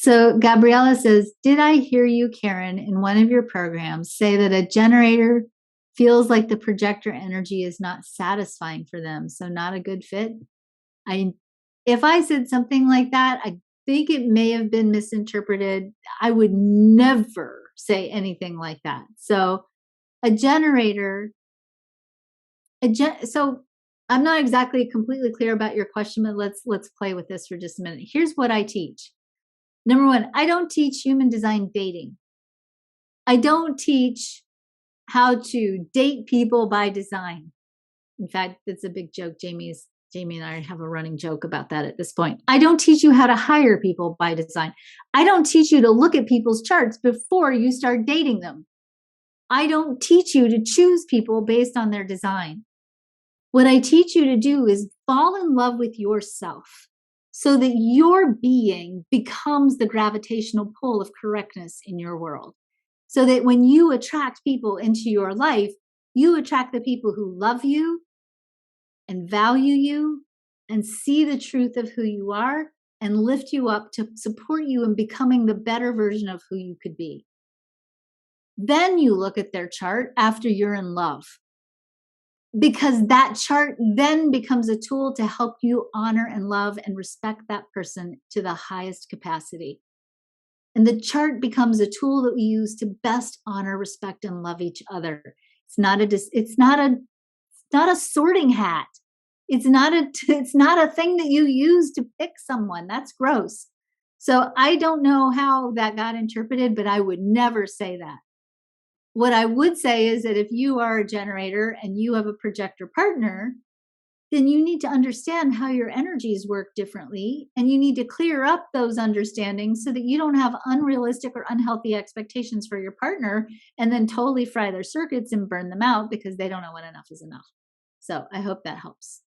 So Gabriella says, did I hear you, Karen, in one of your programs say that a generator feels like the projector energy is not satisfying for them, so not a good fit? If I said something like that, I think it may have been misinterpreted. I would never say anything like that. So a generator, so I'm not exactly completely clear about your question, but let's play with this for just a minute. Here's what I teach. Number one, I don't teach human design dating. I don't teach how to date people by design. In fact, it's a big joke. Jamie and I have a running joke about that at this point. I don't teach you how to hire people by design. I don't teach you to look at people's charts before you start dating them. I don't teach you to choose people based on their design. What I teach you to do is fall in love with yourself so that your being becomes the gravitational pull of correctness in your world. So that when you attract people into your life, you attract the people who love you and value you and see the truth of who you are and lift you up to support you in becoming the better version of who you could be. Then you look at their chart after you're in love, because that chart then becomes a tool to help you honor and love and respect that person to the highest capacity. And the chart becomes a tool that we use to best honor, respect, and love each other. It's not a sorting hat. It's not a thing that you use to pick someone. That's gross. So I don't know how that got interpreted, but I would never say that. What I would say is that if you are a generator and you have a projector partner, then you need to understand how your energies work differently. And you need to clear up those understandings so that you don't have unrealistic or unhealthy expectations for your partner and then totally fry their circuits and burn them out because they don't know when enough is enough. So I hope that helps.